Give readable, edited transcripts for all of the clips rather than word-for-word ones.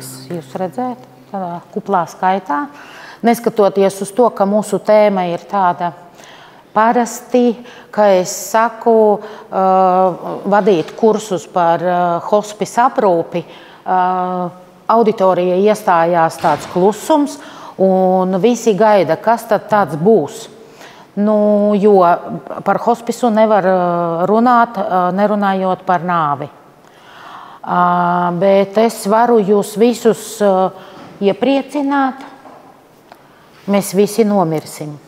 prieks jūs redzēt tādā kuplā skaitā. Neskatoties uz to, ka mūsu tēma ir tāda parasti, ka es saku vadīt kursus par hospice aprūpi, auditorija iestājās tāds klusums, un visi gaida, kas tad tāds būs. Nu, jo par hospisu nevar runāt, nerunājot par nāvi. Bet es varu jūs visus iepriecināt, mēs visi nomirsim.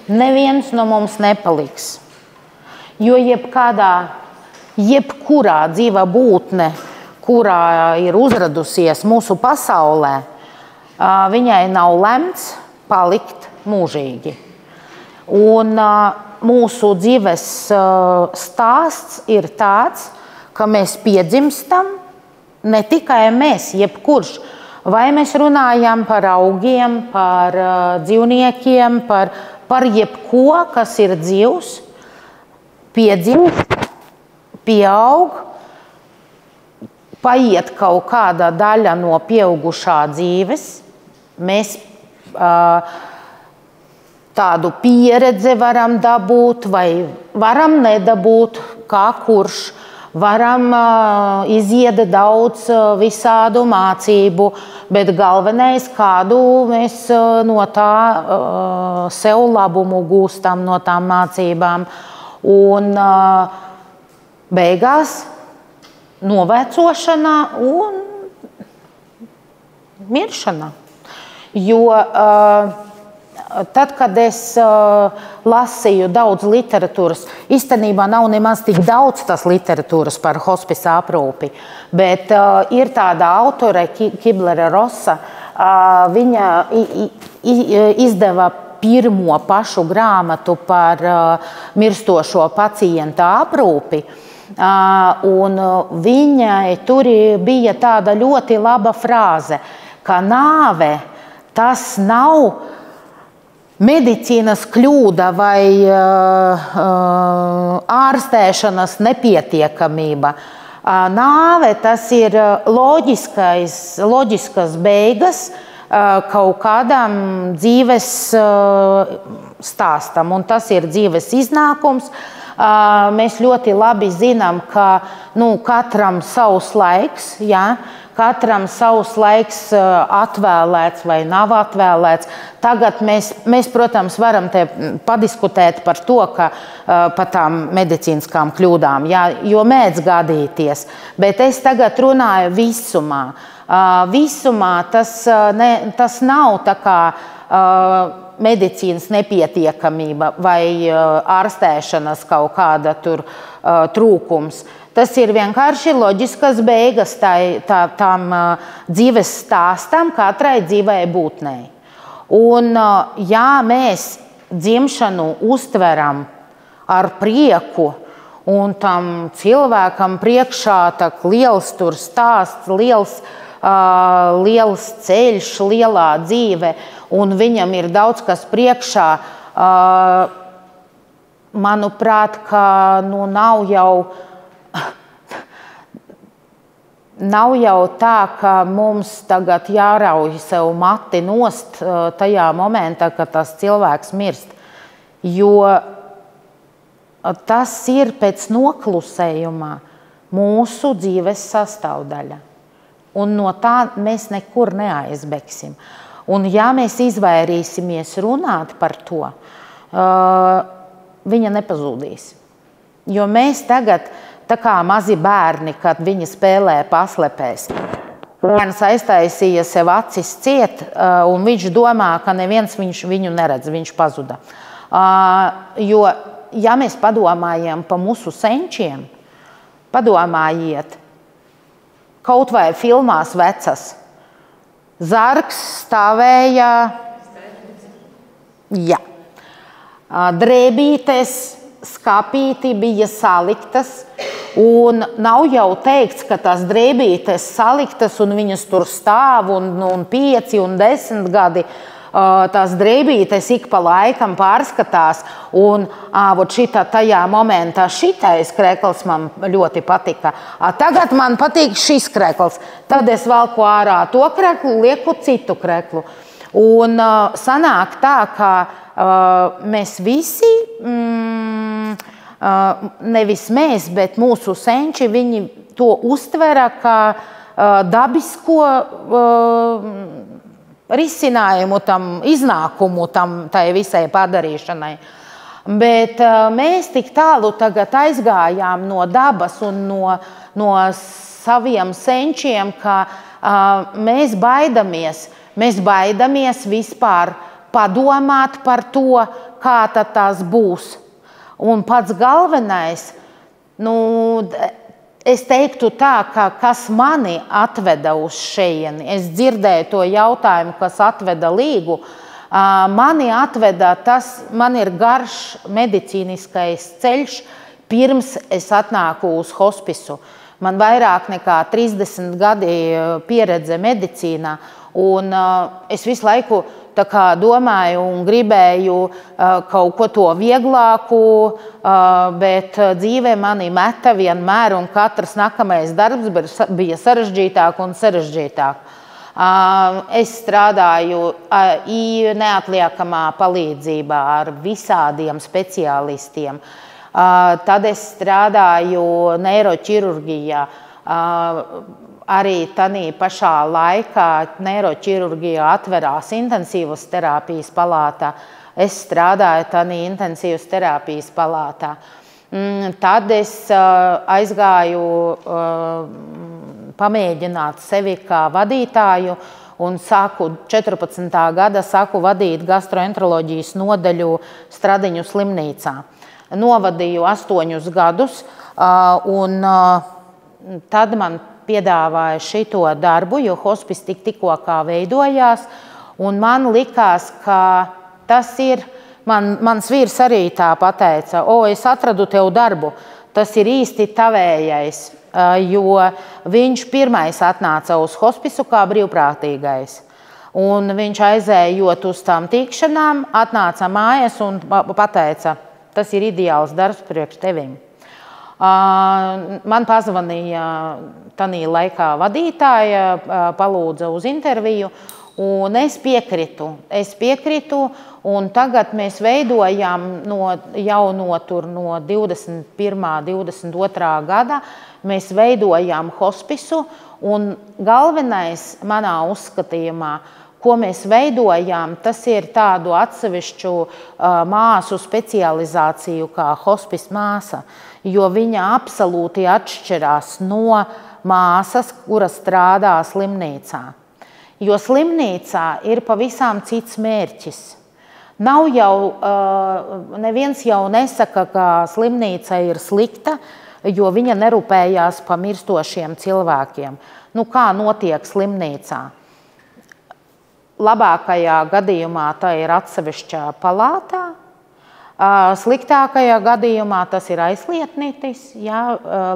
Neviens no mums nepaliks. Jo jebkurā dzīva būtne, kurā ir uzradusies mūsu pasaulē, viņai nav lemts palikt mūžīgi. Un mūsu dzīves stāsts ir tāds, ka mēs piedzimstam, ne tikai mēs, jebkurš, vai mēs runājam par augiem, par dzīvniekiem, par jebko, kas ir dzīvs, piedzimst, pieaug, paiet kaut kāda daļa no pieaugušā dzīves, mēs tādu pieredzi varam dabūt vai varam nedabūt, kā kurš. Varam iziet daudz visādu mācību, bet galvenais, kādu mēs no tā sev labumu gūstam no tām mācībām. Un beigās novecošana un miršana. Jo tad, kad es lasīju daudz literatūras, īstenībā nav nemaz tik daudz tas literatūras par hospice aprūpi, bet ir tāda autore, Kübler-Rossa, viņa izdeva pirmo pašu grāmatu par mirstošo pacienta aprūpi, un viņai tur bija tāda ļoti laba frāze, ka nāve tas nav medicīnas kļūda vai ārstēšanas nepietiekamība. Nāve tas ir loģiskas beigas kaut kādam dzīves stāstam, un tas ir dzīves iznākums. Mēs ļoti labi zinām, ka katram savs laiks, ja? Katram savs laiks atvēlēts vai nav atvēlēts. Tagad mēs, protams, varam te padiskutēt par to, ka par tām medicīniskām kļūdām, ja, jo mēdz gadīties. Bet es tagad runāju visumā. Visumā tas nav tā kā medicīnas nepietiekamība vai ārstēšanas kaut kāda tur trūkums. Tas ir vienkārši loģiskas beigas tām dzīves stāstam katrai dzīvai būtnei. Un ja mēs dzimšanu uztveram ar prieku un tam cilvēkam priekšā tak liels tur stāsts, liels ceļš, lielā dzīve, un viņam ir daudz kas priekšā, manuprāt, ka nav jau tā, ka mums tagad jārauj sev mati nost tajā momentā, kad tas cilvēks mirst. Jo tas ir pēc noklusējumā mūsu dzīves sastāvdaļa. Un no tā mēs nekur neaizbēgsim. Un ja mēs izvairīsimies runāt par to, viņa nepazudīs. Jo mēs tagad, tā kā mazi bērni, kad viņi spēlē paslepēs, viens aiztaisīja sev acis ciet, un viņš domā, ka neviens viņu neredz, viņš pazuda. Jo, ja mēs padomājam pa mūsu senčiem, padomājiet, kaut vai filmās vecas, zargs stāvēja, jā, drēbītes, skapīti bija saliktas, un nav jau teikts, ka tās drēbītes saliktas un viņas tur stāv un 5 un 10 gadi. tās drēbītes ik pa laikam pārskatās, un tajā momentā šitais krekls man ļoti patika. Tagad man patīk šis krekls. Tad es valku ārā to kreklu, lieku citu kreklu. Un sanāk tā, ka mēs visi, nevis mēs, bet mūsu senči, viņi to uztvera kā dabisko risinājumu tam, iznākumu tai visai padarīšanai. Bet mēs tik tālu tagad aizgājām no dabas un no saviem senčiem, ka mēs baidamies vispār padomāt par to, kā tad tās būs. Un pats galvenais, es teiktu tā, ka kas mani atveda uz šejieni, es dzirdēju to jautājumu, kas atveda Līgu, mani atveda man ir garš medicīniskais ceļš, pirms es atnāku uz hospisu. Man vairāk nekā 30 gadi pieredze medicīnā, un es visu laiku domāju un gribēju kaut ko to vieglāku, bet dzīve mani meta vienmēr, un katrs nākamais darbs bija sarežģītāk un sarežģītāk. Es strādāju neatliekamā palīdzībā ar visādiem speciālistiem. Tad es strādāju neiroķirurģijā. Arī tanī pašā laikā neiroķirurģijā atverās intensīvas terapijas palātā. Es strādāju tanī intensīvas terapijas palātā. Tad es aizgāju pamēģināt sevi kā vadītāju un 14. gada sāku vadīt gastroenteroloģijas nodaļu Stradiņu slimnīcā. Novadīju 8 gadus, un tad man piedāvāja šito darbu, jo hospis tikko kā veidojās, un man likās, ka tas ir, mans vīrs arī tā pateica, es atradu tev darbu, tas ir īsti tavējais, jo viņš pirmais atnāca uz hospisu kā brīvprātīgais. Un viņš aizējot uz tām tikšanām, atnāca mājās un pateica, tas ir ideāls darbs priekš tevim. Man pazvanīja tanī laikā vadītāja, palūdza uz interviju, un es piekritu, un tagad mēs veidojam jau no 21. 22. gada, mēs veidojam hospisu, un galvenais manā uzskatījumā, ko mēs veidojām, tas ir tādu atsevišķu māsu specializāciju kā hospis māsa, jo viņa absolūti atšķirās no māsas, kura strādā slimnīcā. Jo slimnīcā ir pavisam cits mērķis. Neviens jau nesaka, ka slimnīca ir slikta, jo viņa nerūpējās par mirstošiem cilvēkiem. Kā notiek slimnīcā? Labākajā gadījumā tā ir atsevišķā palātā, sliktākajā gadījumā tas ir aizlietnītis,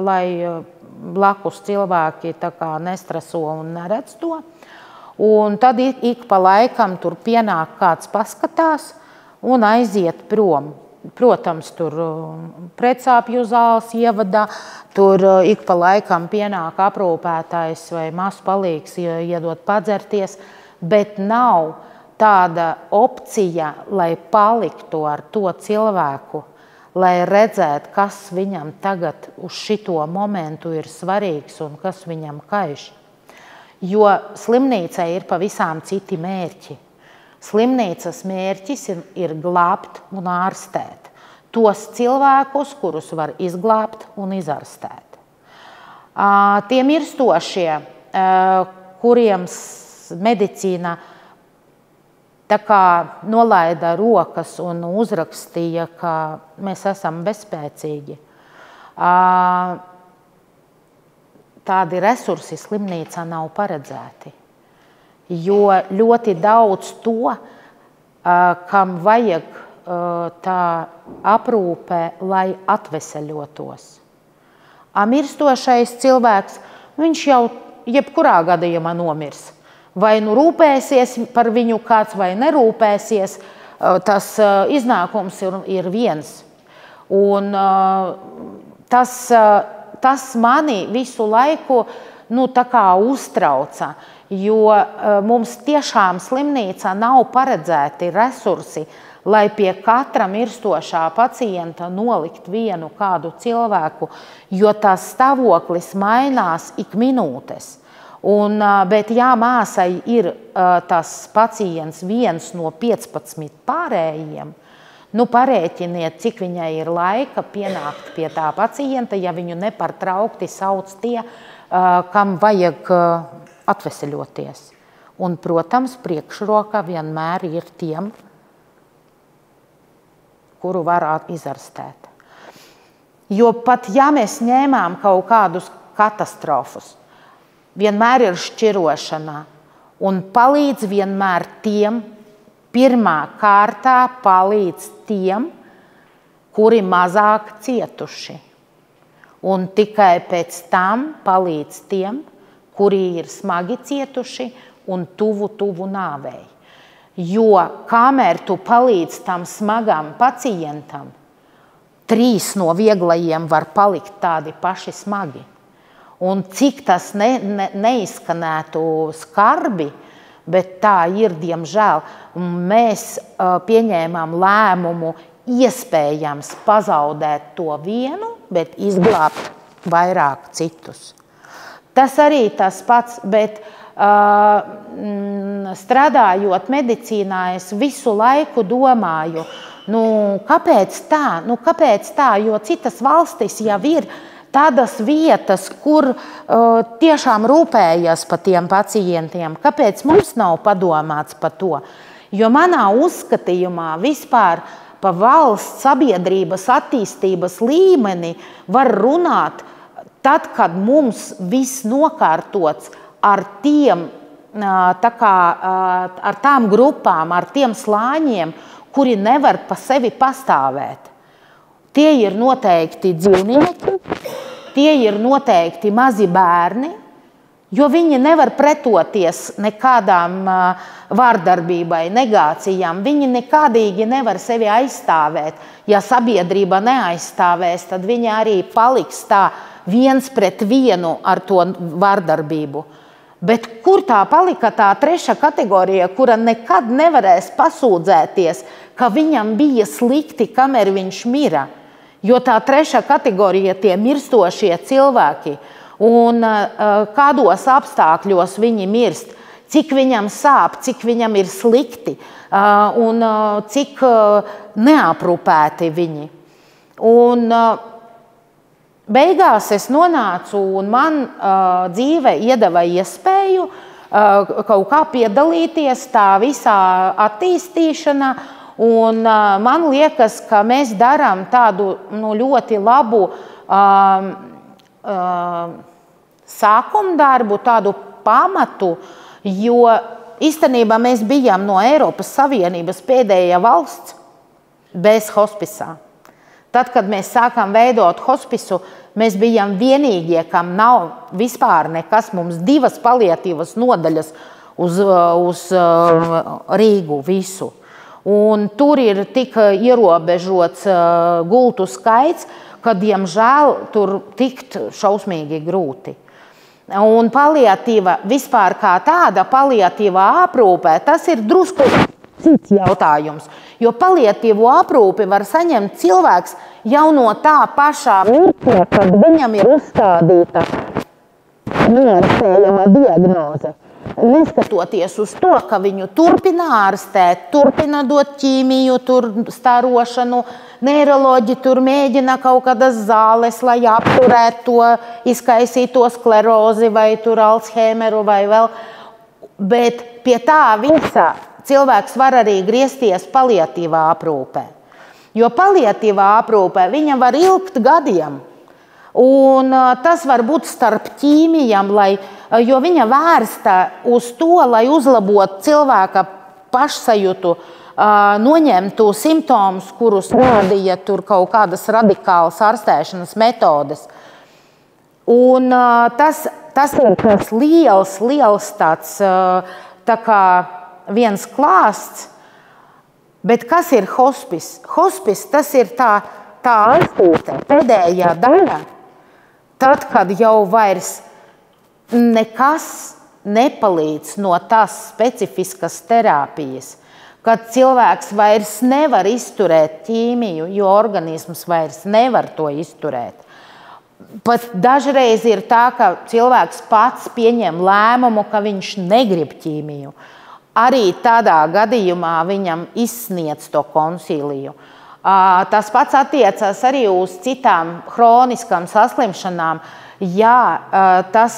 lai blakus cilvēki nestreso un neredz to. Un tad ik pa laikam tur pienāk kāds paskatās un aiziet prom. Protams, tur pretsāpju zāles ievadā, tur ik pa laikam pienāk aprūpētājs vai mazs palīgs iedot padzerties, bet nav tāda opcija, lai paliktu ar to cilvēku, lai redzētu, kas viņam tagad uz šito momentu ir svarīgs un kas viņam kaiš. Jo slimnīcai ir pavisam citi mērķi. Slimnīcas mērķis ir glābt un ārstēt tos cilvēkus, kurus var izglābt un izārstēt. Tie mirstošie, kuriem medicīna tā kā nolaida rokas un uzrakstīja, ka mēs esam bezspēcīgi. Tādi resursi slimnīcā nav paredzēti, jo ļoti daudz to, kam vajag tā aprūpe, lai atveseļotos. Mirstošais cilvēks, viņš jau jebkurā gadījumā nomirs. Vai nu rūpēsies par viņu kāds vai nerūpēsies, tas iznākums ir viens. Un tas mani visu laiku tā kā uztrauca, jo mums tiešām slimnīcā nav paredzēti resursi, lai pie katra mirstošā pacienta nolikt vienu kādu cilvēku, jo tas stāvoklis mainās ik minūtes. Bet ja māsai ir tas pacients viens no 15 pārējiem, parēķiniet, cik viņai ir laika pienākt pie tā pacienta, ja viņu nepārtraukti sauc tie, kam vajag atveseļoties. Un, protams, priekšroka vienmēr ir tiem, kuru var izarstēt. Jo pat ja mēs ņēmām kaut kādus katastrofus, vienmēr ir šķirošana un palīdz vienmēr tiem, pirmā kārtā palīdz tiem, kuri mazāk cietuši. Un tikai pēc tam palīdz tiem, kuri ir smagi cietuši un tuvu nāvei. Jo kamēr tu palīdz tam smagam pacientam, 3 no vieglajiem var palikt tādi paši smagi. Un cik tas neizskanētu skarbi, bet tā ir, diemžēl, mēs pieņēmām lēmumu iespējams pazaudēt to vienu, bet izglābt vairāk citus. Tas arī tas pats, bet strādājot medicīnā, es visu laiku domāju, kāpēc tā, jo citas valstis jau ir tādas vietas, kur tiešām rūpējas par tiem pacientiem. Kāpēc mums nav padomāts par to? Jo manā uzskatījumā vispār par valsts sabiedrības attīstības līmeni var runāt tad, kad mums viss nokārtots ar tām grupām, ar tiem slāņiem, kuri nevar pa sevi pastāvēt. Tie ir noteikti dzīvnieki, tie ir noteikti mazi bērni, jo viņi nevar pretoties nekādām vārdarbībai, negācijām. Viņi nekādīgi nevar sevi aizstāvēt. Ja sabiedrība neaizstāvēs, tad viņi arī paliks tā 1-1 ar to vārdarbību. Bet kur tā palika tā 3. kategorija, kura nekad nevarēs pasūdzēties, ka viņam bija slikti, kamēr viņš mira? Jo tā 3. kategorija tie mirstošie cilvēki un kādos apstākļos viņi mirst, cik viņam sāp, cik viņam ir slikti un cik neaprūpēti viņi. Un beigās es nonācu un man dzīve iedeva iespēju kaut kā piedalīties tā visā attīstīšanā. Un man liekas, ka mēs darām tādu ļoti labu sākumdarbu, tādu pamatu, jo īstenībā mēs bijām no Eiropas Savienības pēdējā valsts bez hospisā. Tad, kad mēs sākām veidot hospisu, mēs bijām vienīgie, kam nav vispār nekas, mums 2 paliatīvas nodaļas uz Rīgu visu. Un tur ir tik ierobežots gultu skaits, ka, diemžēl, tur tikt šausmīgi grūti. Un paliatīva vispār kā tāda, paliatīvā aprūpē, tas ir drusku cits jautājums. Jo paliatīvo aprūpi var saņemt cilvēks jau no tā pašā mirkļa, kad viņam ir uzstādīta neārstējama diagnoze. Neskatoties uz to, ka viņu turpina ārstēt, turpina dot ķīmiju, starošanu, neiroloģi tur mēģina kaut kādas zāles, lai apturētu to izkaisīto sklerozi vai Alzheimeru vai vēl. Bet pie tā visa cilvēks var arī griezties paliatīvā aprūpē. Jo paliatīvā aprūpē viņa var ilgt gadiem. Un tas var būt starp ķīmijām, jo viņa vērsta uz to, lai uzlabotu cilvēka pašsajūtu, noņemtu simptomus, kurus rādīja tur kaut kādas radikālas ārstēšanas metodes. Un tas ir tas liels tāds tā kā viens klāsts. Bet kas ir hospice? Hospice tas ir tā aizpūte, pēdējā daļa. Tad, kad jau vairs nekas nepalīdz no tās specifiskas terapijas, kad cilvēks vairs nevar izturēt ķīmiju, jo organisms vairs nevar to izturēt. Pat dažreiz ir tā, ka cilvēks pats pieņem lēmumu, ka viņš negrib ķīmiju. Arī tādā gadījumā viņam izsniedz to konsīliju. Tas pats attiecas arī uz citām hroniskām saslimšanām. Jā, tas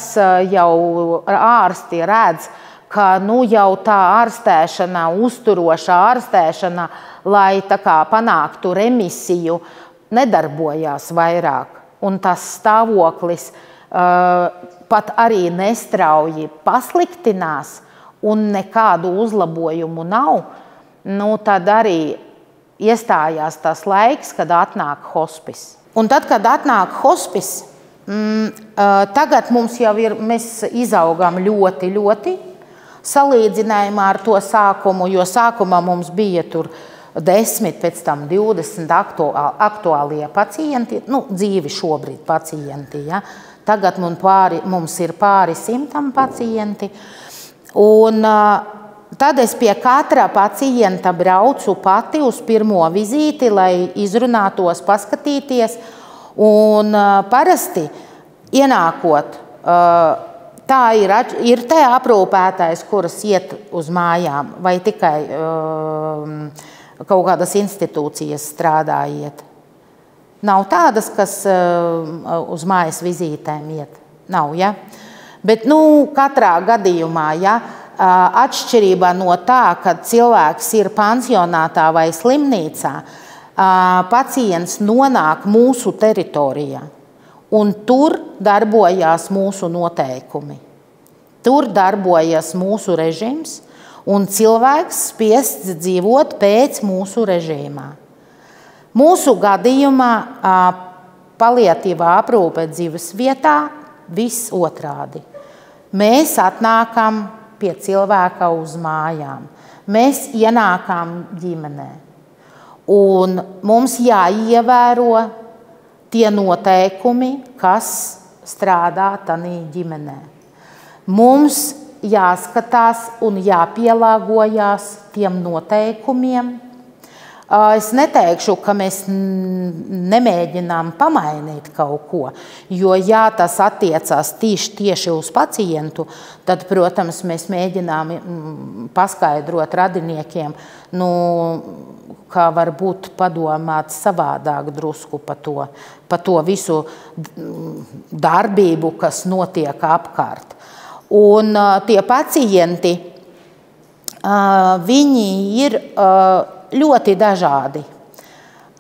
jau ārsti redz, ka jau tā ārstēšana, uzturošā ārstēšana, lai tā kā panāktu remisiju, nedarbojās vairāk. Un tas stāvoklis pat arī nestrauji pasliktinās un nekādu uzlabojumu nav, tad arī iestājās tas laiks, kad atnāk hospice. Un tad, kad atnāk hospice, tagad mums jau ir, mēs izaugam ļoti salīdzinājumā ar to sākumu, jo sākumā mums bija tur 10, pēc tam 20 aktuālie pacienti, dzīvi šobrīd pacienti. Ja? Tagad mums ir pāri 100 pacienti. Un tad es pie katra pacienta braucu pati uz pirmo vizīti, lai izrunātos, paskatīties. Un parasti ienākot, tā ir te aprūpētājs, kuras iet uz mājām, vai tikai kaut kādas institūcijas strādājiet. Nav tādas, kas uz mājas vizītēm iet. Nav, ja? Bet katrā gadījumā, ja, atšķirībā no tā, kad cilvēks ir pansionātā vai slimnīcā, pacients nonāk mūsu teritorijā, un tur darbojās mūsu noteikumi. Tur darbojas mūsu režīms, un cilvēks spiests dzīvot pēc mūsu režīmā. Mūsu gadījumā paliatīvā aprūpe dzīves vietā viss otrādi. Mēs atnākam pie cilvēka uz mājām. Mēs ienākam ģimenē. Un mums jāievēro tie noteikumi, kas strādā tanī ģimenē. Mums jāskatās un jāpielāgojās tiem noteikumiem. Es neteikšu, ka mēs nemēģinām pamainīt kaut ko, jo ja tas attiecās tieši uz pacientu, tad, protams, mēs mēģinām paskaidrot radiniekiem, kā varbūt padomāt savādāk drusku pa to visu darbību, kas notiek apkārt. Un tie pacienti, viņi ir ļoti dažādi.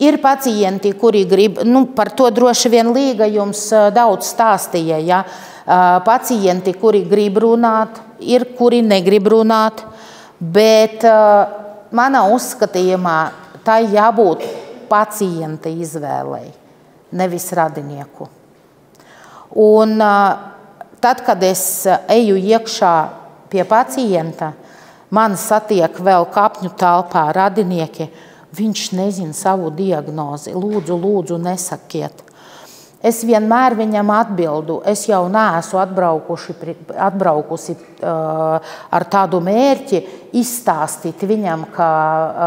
Ir pacienti, kuri grib, par to droši vien Līga jums daudz stāstīja, ja? Pacienti, kuri grib runāt, ir, kuri negrib runāt, bet manā uzskatījumā tai jābūt pacienta izvēlei, nevis radinieku. Un tad, kad es eju iekšā pie pacienta, man satiek vēl kapņu telpā radinieki, viņš nezina savu diagnozi. Lūdzu, nesakiet. Es vienmēr viņam atbildu, es jau neesmu atbraukusi ar tādu mērķi izstāstīt viņam, ka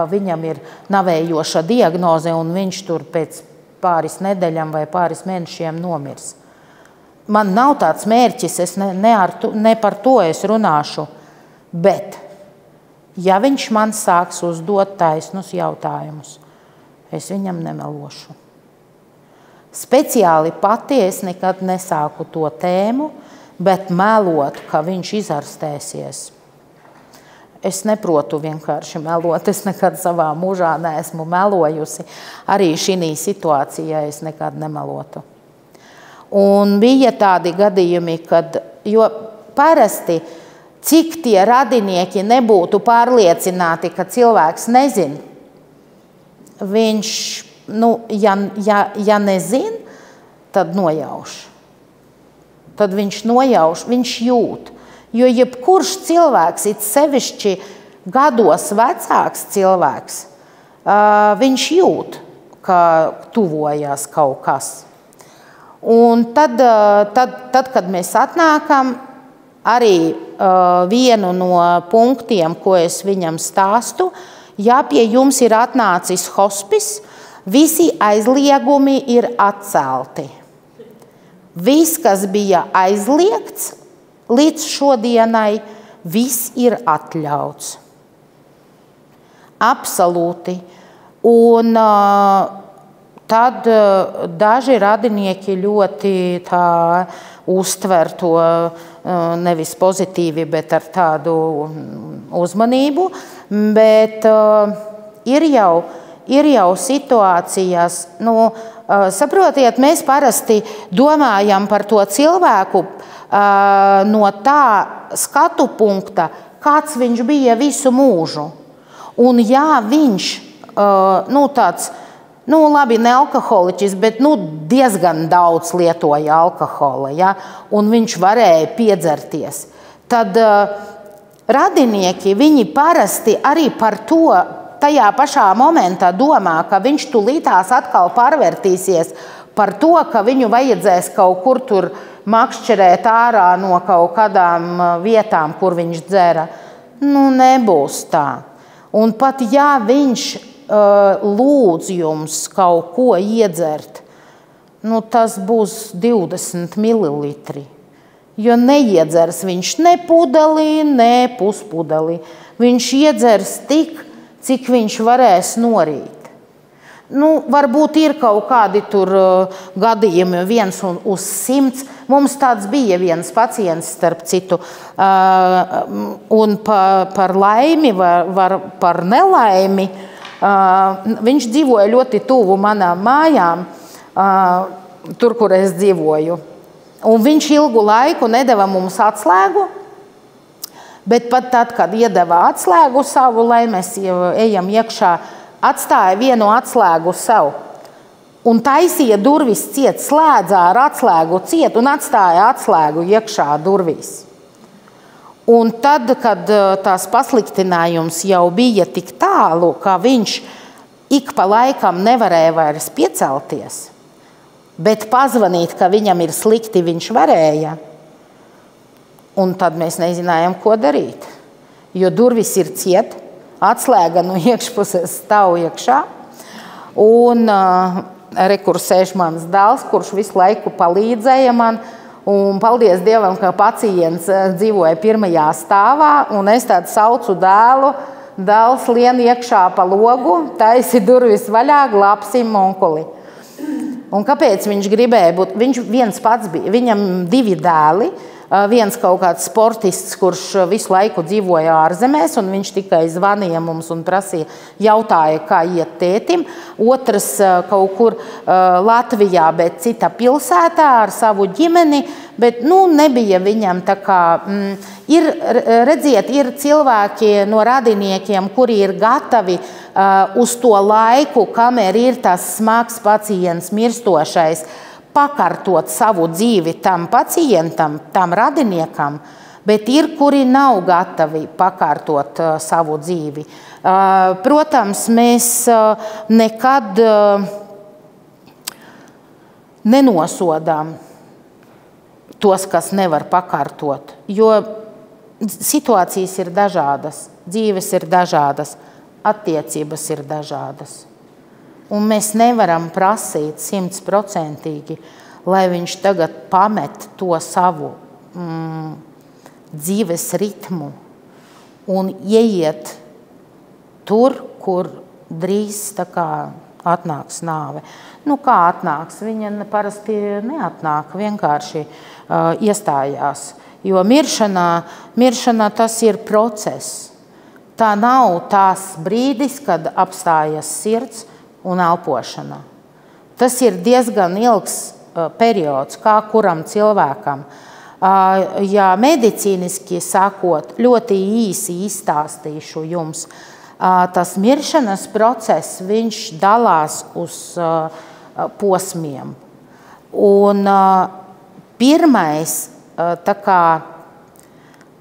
viņam ir navējoša diagnoze un viņš tur pēc pāris nedēļām vai pāris mēnešiem nomirs. Man nav tāds mērķis, ne par to es runāšu, bet ja viņš man sāks uzdot taisnus jautājumus, es viņam nemelošu. Speciāli pati es nekad nesāku to tēmu, bet melot, ka viņš izārstēsies. Es neprotu vienkārši melot, es nekad savā mūžā neesmu melojusi. Arī šī situācijā es nekad nemelotu. Un bija tādi gadījumi, jo parasti cik tie radinieki nebūtu pārliecināti, ka cilvēks nezin, viņš, ja nezin, tad nojauš. tad viņš nojauš, viņš jūt. Jo jebkurš cilvēks, it sevišķi gados vecāks cilvēks, viņš jūt, ka tuvojās kaut kas. Un tad, kad mēs atnākam, arī vienu no punktiem, ko es viņam stāstu, ja pie jums ir atnācis hospis, visi aizliegumi ir atcelti. Viss, kas bija aizliegts līdz šodienai, viss ir atļauts. Absolūti. Un tad daži radinieki ļoti tā uztver to nevis pozitīvi, bet ar tādu uzmanību. Bet ir jau situācijas, saprotiet, mēs parasti domājam par to cilvēku no tā skatu punkta, kāds viņš bija visu mūžu. Un ja viņš tāds, labi, ne alkoholiķis, bet diezgan daudz lietoja alkohola, ja, un viņš varēja piedzerties, tad radinieki, viņi parasti arī par to tajā pašā momentā domā, ka viņš tulītās atkal pārvērtīsies par to, ka viņu vajadzēs kaut kur tur makšķerēt ārā no kaut kādām vietām, kur viņš dzera. Nebūs tā. Un pat ja viņš lūdz jums kaut ko iedzert, tas būs 20 mililitri. Jo neiedzers viņš ne pudelī, ne puspudeli. Viņš iedzers tik, cik viņš varēs norīt. Varbūt ir kaut kādi tur gadījumi 1 uz 100. Mums tāds bija viens pacients, starp citu, un par laimi, par nelaimi. Viņš dzīvoja ļoti tuvu manām mājām, tur, kur es dzīvoju. Un viņš ilgu laiku nedeva mums atslēgu, bet pat tad, kad iedeva atslēgu savu, lai mēs ejam iekšā, atstāja vienu atslēgu sev un taisīja durvis ciet, slēdzā ar atslēgu ciet un atstāja atslēgu iekšā durvīs. Un tad, kad tās pasliktinājums jau bija tik tālu, ka viņš ik pa laikam nevarēja vairs piecelties, bet pazvanīt, ka viņam ir slikti, viņš varēja. Un tad mēs nezinājām, ko darīt, jo durvis ir ciet, atslēga no iekšpuses stāv iekšā, un kur sēž mans dēls, kurš visu laiku palīdzēja man, un paldies Dievam, ka pacients dzīvoja 1. stāvā, un es tādu saucu dēlu, dēls lien iekšā pa logu, taisi durvis vaļā, glābsim onkuli. Un kāpēc viņš gribēja būt? Viņš viens pats bija, viņam 2 dēli, viens kaut kāds sportists, kurš visu laiku dzīvoja ārzemēs, un viņš tikai zvanīja mums un prasīja, jautāja, kā iet tētim. Otrs kaut kur Latvijā, bet cita pilsētā ar savu ģimeni, bet nebija viņam tā kā... Redziet, ir cilvēki no radiniekiem, kuri ir gatavi uz to laiku, kamēr ir tas smags pacients mirstošais, pakartot savu dzīvi tam pacientam, tam radiniekam, bet ir, kuri nav gatavi pakārtot savu dzīvi. Protams, mēs nekad nenosodām tos, kas nevar pakārtot, jo situācijas ir dažādas, dzīves ir dažādas, attiecības ir dažādas. Un mēs nevaram prasīt 100%, lai viņš tagad pamet to savu dzīves ritmu un ieiet tur, kur drīz tā kā atnāks nāve. Kā atnāks? Viņa parasti neatnāk, vienkārši iestājās. Jo miršanā tas ir process. Tā nav tās brīdis, kad apstājas sirds un elpošana. Tas ir diezgan ilgs periods, kā kuram cilvēkam. Ja medicīniski sakot, ļoti īsi izstāstīšu jums, tas miršanas process, viņš dalās uz posmiem. Un pirmais tā kā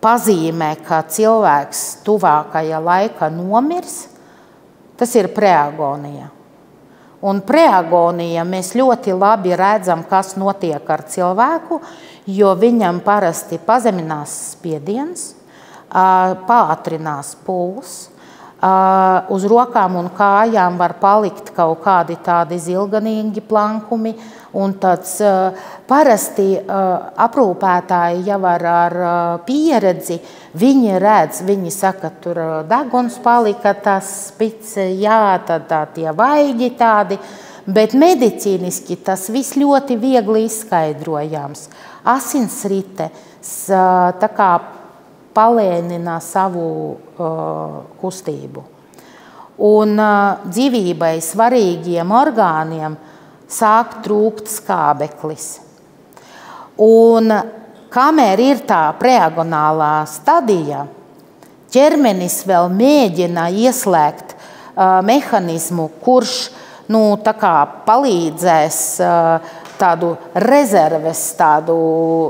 pazīmē, ka cilvēks tuvākajā laikā nomirs, tas ir preagonija. Un preagonija mēs ļoti labi redzam, kas notiek ar cilvēku, jo viņam parasti pazeminās spiediens, pātrinās puls, uz rokām un kājām var palikt kaut kādi tādi zilganīgi plankumi, un tāds parasti aprūpētāji jau ar pieredzi, viņi redz, viņi saka, tur deguns palika, tas spits, jā, tad tie vaigi tādi, bet medicīniski tas viss ļoti viegli izskaidrojams. Asinsrite tā kā palēnina savu kustību. Un dzīvībai svarīgiem orgāniem sāk trūkt skābeklis. Un kamēr ir tā preagonālā stadija, ķermenis vēl mēģina ieslēgt mehanismu, kurš tā kā palīdzēs tādu rezerves, tādu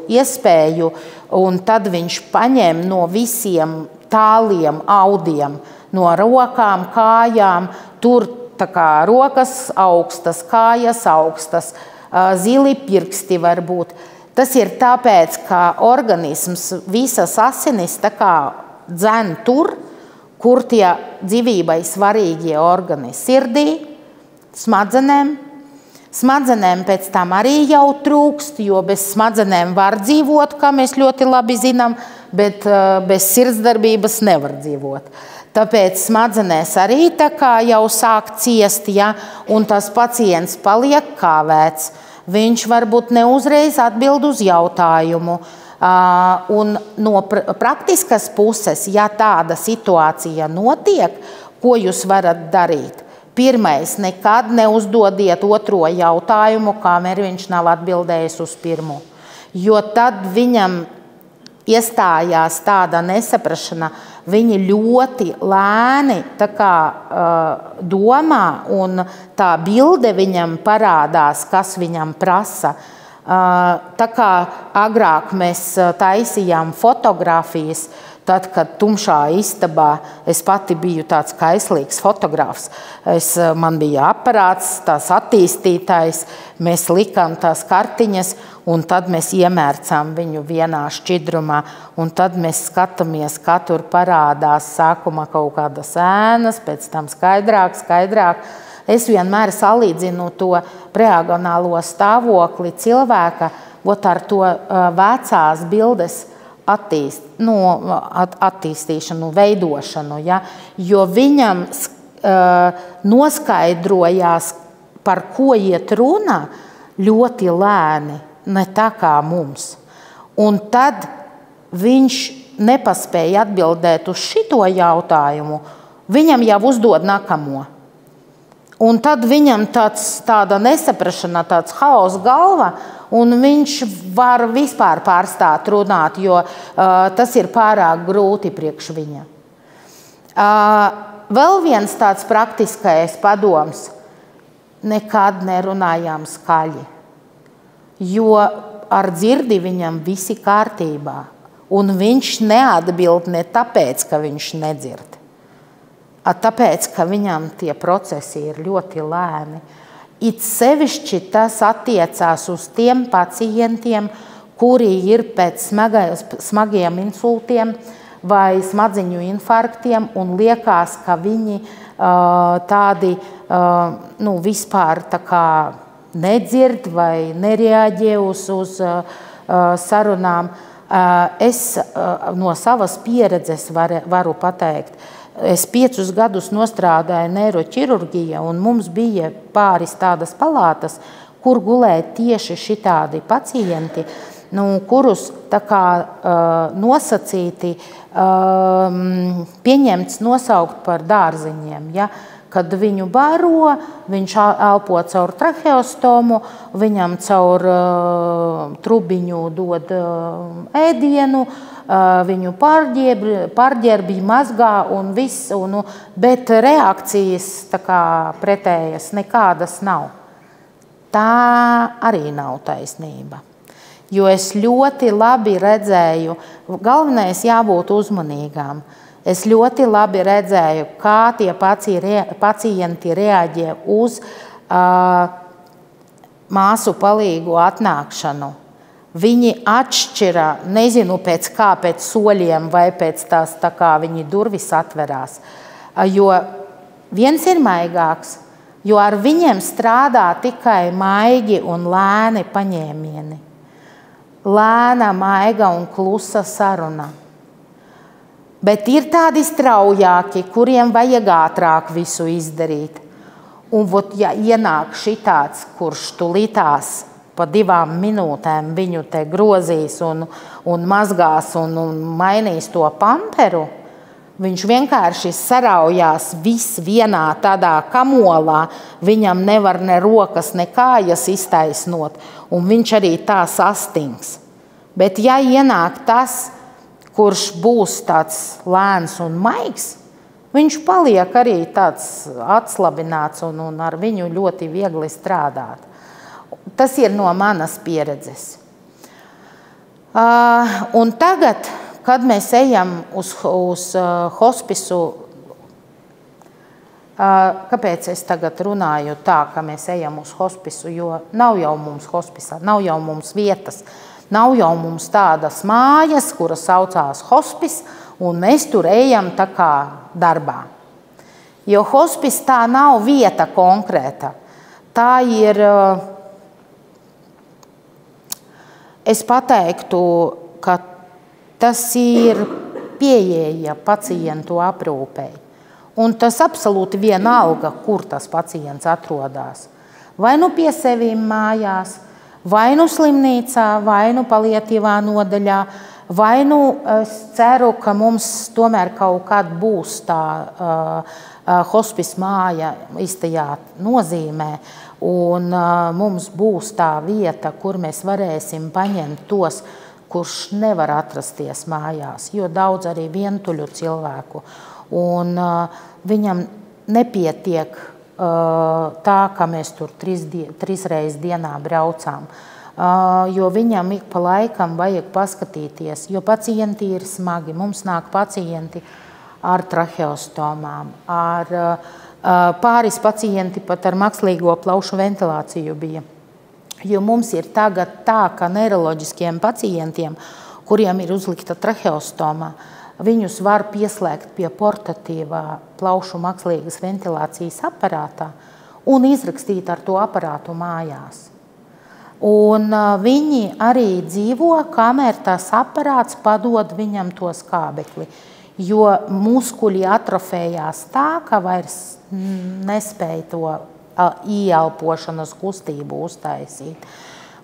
iespēju, un tad viņš paņem no visiem tāliem audiem, no rokām, kājām, tur tā kā rokas augstas, kājas augstas, zili pirksti var būt. Tas ir tāpēc, ka organisms visas asinis tā kā dzen tur, kur tie dzīvībai svarīgie organi sirdī, smadzenēm. Smadzenēm pēc tam arī jau trūkst, jo bez smadzenēm var dzīvot, kā mēs ļoti labi zinām, bet bez sirdsdarbības nevar dzīvot. Tāpēc smadzenēs arī tā kā jau sāk ciest, ja, un tas pacients paliek kāvēts. Viņš varbūt ne uzreiz atbild uz jautājumu. Un no praktiskas puses, ja tāda situācija notiek, ko jūs varat darīt? Pirmais, nekad neuzdodiet otro jautājumu, kamēr viņš nav atbildējis uz pirmo. Jo tad viņam iestājās tāda nesaprašana, viņi ļoti lēni tā kā domā, un tā bilde viņam parādās, kas viņam prasa. Tā kā agrāk mēs taisījām fotogrāfijas, tad, kad tumšā istabā es pati biju tāds kaislīgs fotogrāfs, man bija aparāts, tās attīstītājs, mēs likām tās kartiņas, un tad mēs iemērcām viņu vienā šķidrumā, un tad mēs skatāmies, kā tur parādās sākumā kaut kādas ēnas, pēc tam skaidrāk. Es vienmēr salīdzinu to preagonālo stāvokli cilvēka ar to vecās bildes attīstīšanu, veidošanu, ja? Jo viņam noskaidrojās, par ko iet runa, ļoti lēni, ne tā kā mums. Un tad viņš nepaspēja atbildēt uz šito jautājumu, viņam jau uzdod nākamo. Un tad viņam tāda nesaprašana, tāds haoss galva, un viņš var vispār pārstāt runāt, jo tas ir pārāk grūti priekš viņa. Vēl viens tāds praktiskais padoms – nekad nerunājām skaļi, jo ar dzirdi viņam visi kārtībā, un viņš neatbild ne tāpēc, ka viņš nedzird, tāpēc, ka viņam tie procesi ir ļoti lēni. It sevišķi tas attiecās uz tiem pacientiem, kuri ir pēc smagiem insultiem vai smadziņu infarktiem, un liekas, ka viņi tādi vispār tā kā nedzird vai nereaģē uz sarunām. Es no savas pieredzes varu pateikt, es 5 gadus nostrādāju neiroķirurģijā, un mums bija pāris tādas palātas, kur gulēja tieši šitādi pacienti, kurus tā kā nosacīti pieņemts nosaukt par dārziņiem. Ja? Kad viņu baro, viņš elpo caur traheostomu, viņam caur trubiņu dod ēdienu, viņu pārģērbi, mazgā un viss, bet reakcijas tā kā pretējas nekādas nav. Tā arī nav taisnība. Jo es ļoti labi redzēju, galvenais jābūt uzmanīgām. Es ļoti labi redzēju, kā tie pacienti reaģē uz māsu palīgu atnākšanu. Viņi atšķira, nezinu pēc kā, pēc soļiem vai pēc tās, tā kā viņi durvis atverās. Jo viens ir maigāks, jo ar viņiem strādā tikai maigi un lēni paņēmieni. Lēna, maiga un klusa saruna. Bet ir tādi straujāki, kuriem vajag ātrāk visu izdarīt. Un ja ienāk šitāds, kurš tulītās pa 2 minūtēm viņu te grozīs un mazgās un mainīs to pamperu, viņš vienkārši saraujās viss vienā tādā kamolā, viņam nevar ne rokas, ne kājas iztaisnot, un viņš arī tā sastings. Bet ja ienāk tas, kurš būs tāds lēns un maigs, viņš paliek arī tāds atslabināts un ar viņu ļoti viegli strādāt. Tas ir no manas pieredzes. Un tagad, kad mēs ejam uz hospisu, kāpēc es tagad runāju tā, ka mēs ejam uz hospisu, jo nav jau mums hospisā, nav jau mums vietas, nav jau mums tādas mājas, kuras saucās hospis, un mēs tur ejam tā kā darbā. Jo hospis tā nav vieta konkrēta. Tā ir, es pateiktu, ka tas ir pieeja pacientu aprūpei. Un tas absolūti vienalga, kur tas pacients atrodas. Vai nu pie sevīm mājās, vai nu slimnīcā, vai nu paliatīvā nodaļā, vai nu es ceru, ka mums tomēr kaut kad būs tā hospis māja īstajā nozīmē, un mums būs tā vieta, kur mēs varēsim paņemt tos, kurš nevar atrasties mājās, jo daudz arī vientuļu cilvēku. Un viņam nepietiek tā, ka mēs tur 3 reizes dienā braucām, jo viņam ik pa laikam vajag paskatīties, jo pacienti ir smagi. Mums nāk pacienti ar traheostomām, pāris pacienti pat ar mākslīgo plaušu ventilāciju bija. Jo mums ir tagad tā, ka neiroloģiskiem pacientiem, kuriem ir uzlikta traheostoma, viņus var pieslēgt pie portatīvā plaušu mākslīgas ventilācijas aparātā un izrakstīt ar to aparātu mājās. Un viņi arī dzīvo, kamēr tas aparāts padod viņam to skābekli, jo muskuļi atrofējās tā, ka vairs nespēja to ieelpošanas kustību uztaisīt.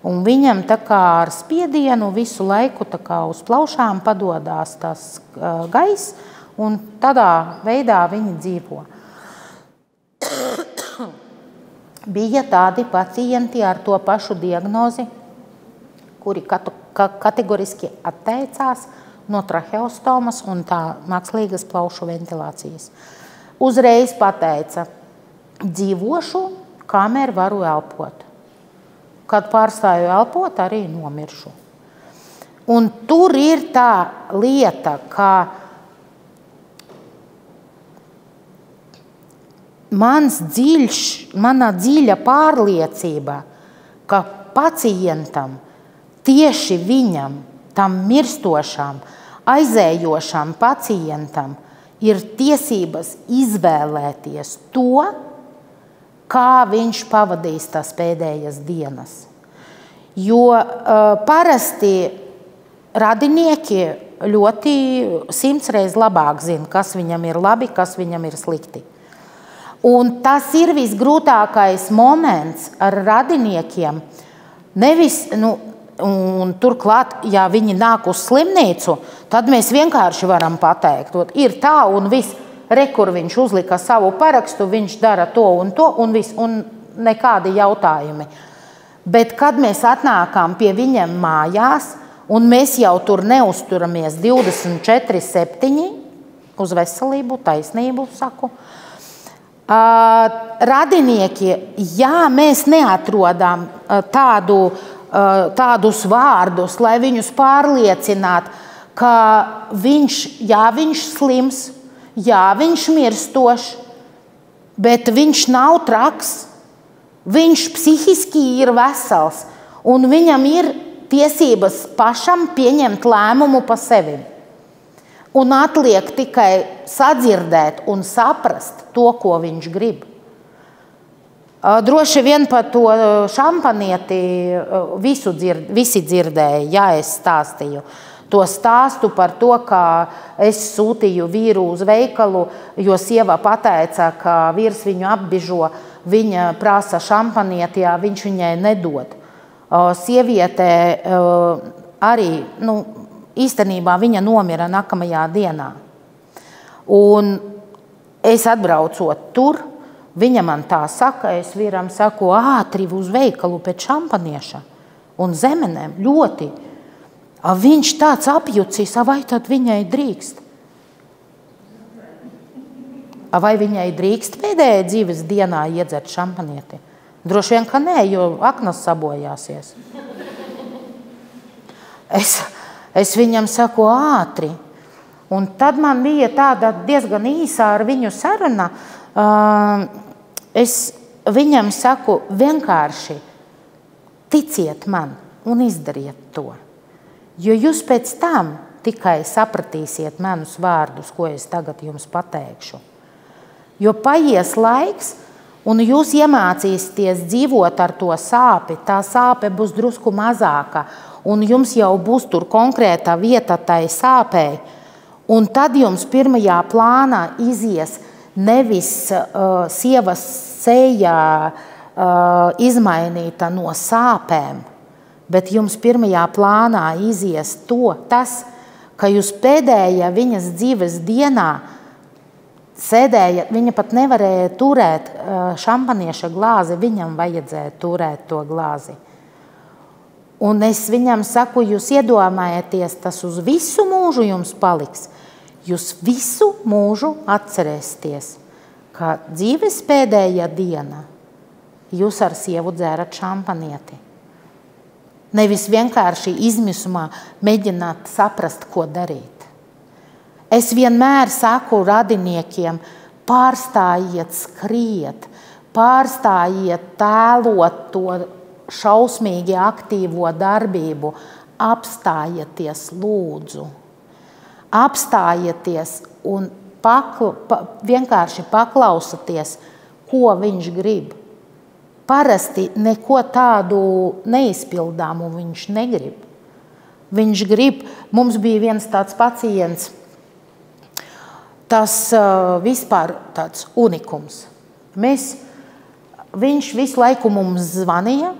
Un viņam tā kā ar spiedienu visu laiku tā kā uz plaušām padodās tas gaiss, un tādā veidā viņi dzīvo. Bija tādi pacienti ar to pašu diagnozi, kuri kategoriski atteicās no traheostomas un tā mākslīgas plaušu ventilācijas. Uzreiz pateica, dzīvošu, kamēr varu elpot. Kad pārstāju elpot, arī nomiršu. Un tur ir tā lieta, ka mana dziļa pārliecība, ka pacientam, tieši viņam, tam mirstošam, aizējošam pacientam, ir tiesības izvēlēties to, kā viņš pavadīs tās pēdējās dienas. Jo parasti radinieki ļoti 100 reizes labāk zina, kas viņam ir labi, kas viņam ir slikti. Un tas ir visgrūtākais moments ar radiniekiem. Nevis, un turklāt, ja viņi nāk uz slimnīcu, tad mēs vienkārši varam pateikt, ir tā un viss. Kur viņš uzlika savu parakstu, viņš dara to, un viss, un nekādi jautājumi. Bet, kad mēs atnākām pie viņiem mājās, un mēs jau tur neuzturamies 24/7, uz veselību, taisnību, saku, radinieki, ja mēs neatrodām tādu tādus vārdus, lai viņus pārliecinātu, ka viņš slims, jā, viņš mirstošs, bet viņš nav traks, viņš psihiski ir vesels, un viņam ir tiesības pašam pieņemt lēmumu pa sevi. Un atliek tikai sadzirdēt un saprast to, ko viņš grib. Droši vien par to šampanieti visi dzirdēja, ja es stāstīju. To stāstu par to, ka es sūtīju vīru uz veikalu, jo sieva pateica, ka vīrs viņu apbižo, viņa prasa šampanieti, ja viņš viņai nedod. Sieviete arī, īstenībā viņa nomira nākamajā dienā. Un es atbraucot tur, viņa man tā saka, es vīram saku, ātri uz veikalu pēc šampanieša un zemenēm ļoti. Viņš tāds apjucis, vai tad viņai drīkst? Vai viņai drīkst pēdējā dzīves dienā iedzert šampanieti? Droši vien, ka nē, jo aknas sabojāsies. Es viņam saku ātri. Un tad man bija tāda diezgan īsā ar viņu saruna. Es viņam saku vienkārši ticiet man un izdariet to. Jo jūs pēc tam tikai sapratīsiet manus vārdus, ko es tagad jums pateikšu. Jo paies laiks, un jūs iemācīsieties dzīvot ar to sāpi, tā sāpe būs drusku mazāka, un jums jau būs tur konkrēta vieta tai sāpei, un tad jums pirmajā plānā izies nevis sievas sejā izmainīta no sāpēm, bet jums pirmajā plānā izies tas, ka jūs pēdējā viņas dzīves dienā sēdēja, viņa pat nevarēja turēt šampanieša glāzi, viņam vajadzēja turēt to glāzi. Un es viņam saku, jūs iedomājieties, tas uz visu mūžu jums paliks. Jūs visu mūžu atcerēsieties, ka dzīves pēdējā diena jūs ar sievu dzērat šampanieti. Nevis vienkārši izmisumā mēģināt saprast, ko darīt. Es vienmēr saku radiniekiem, pārstājiet skriet, pārstājiet tēlot to šausmīgi aktīvo darbību, apstājieties lūdzu. Apstājieties un vienkārši paklausieties, ko viņš grib. Parasti neko tādu neizpildāmu viņš negrib. Viņš grib, mums bija viens tāds pacients, tas vispār tāds unikums. Viņš visu laiku mums zvanīja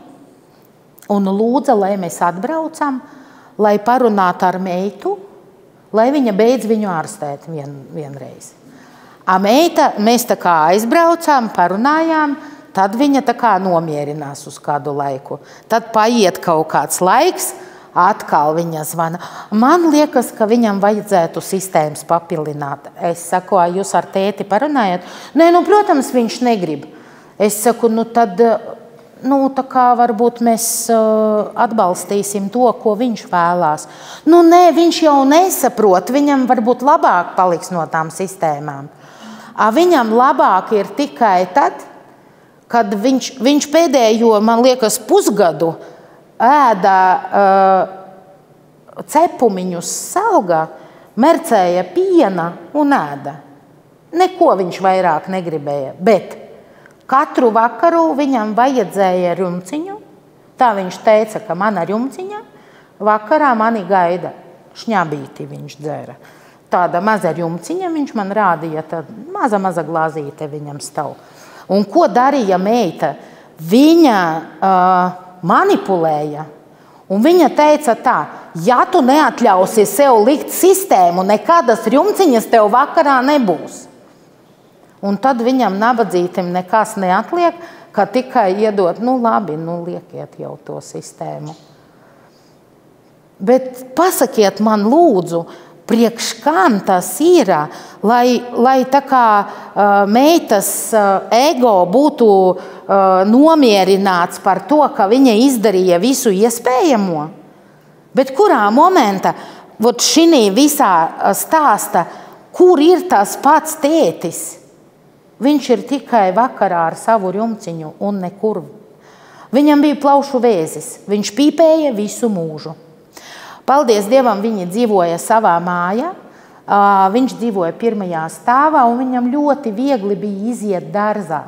un lūdza, lai mēs atbraucam, lai parunātu ar meitu, lai viņa beidz viņu ārstēt vienreiz. Meita, mēs tā kā aizbraucām, parunājām, tad viņa tā kā nomierinās uz kādu laiku. Tad paiet kaut kāds laiks, atkal viņa zvana. Man liekas, ka viņam vajadzētu sistēmas papilināt. Es saku, jūs ar tēti parunājat? Nē, protams, viņš negrib. Es saku, tad, tā kā varbūt mēs atbalstīsim to, ko viņš vēlās. Nē, viņš jau nesaprot, viņam varbūt labāk paliks no tām sistēmām. Viņam labāk ir tikai tad, kad viņš pēdējo, man liekas, pusgadu ēda cepumiņus salga, mercēja piena un ēda. Neko viņš vairāk negribēja, bet katru vakaru viņam vajadzēja rumciņu. Tā viņš teica, ka mana rumciņa vakarā mani gaida. Šņabīti viņš dzēra. Tāda maza rumciņa viņš man rādīja, tad maza glāzīte viņam stāv. Un ko darīja meita? Viņa manipulēja. Un viņa teica tā, ja tu neatļausi sev likt sistēmu, nekādas rumciņas tev vakarā nebūs. Un tad viņam nabadzītim nekas neatliek, ka tikai iedot, labi, liekiet jau to sistēmu. Bet pasakiet man lūdzu, priekš kam tas ir, lai tā kā meitas ego būtu nomierināts par to, ka viņa izdarīja visu iespējamo, bet kurā momentā šī visā stāsta, kur ir tas pats tētis? Viņš ir tikai vakarā ar savu rumciņu un nekur. Viņam bija plaušu vēzis, viņš pīpēja visu mūžu. Paldies Dievam, viņi dzīvoja savā mājā, viņš dzīvoja pirmajā stāvā un viņam ļoti viegli bija iziet dārzā.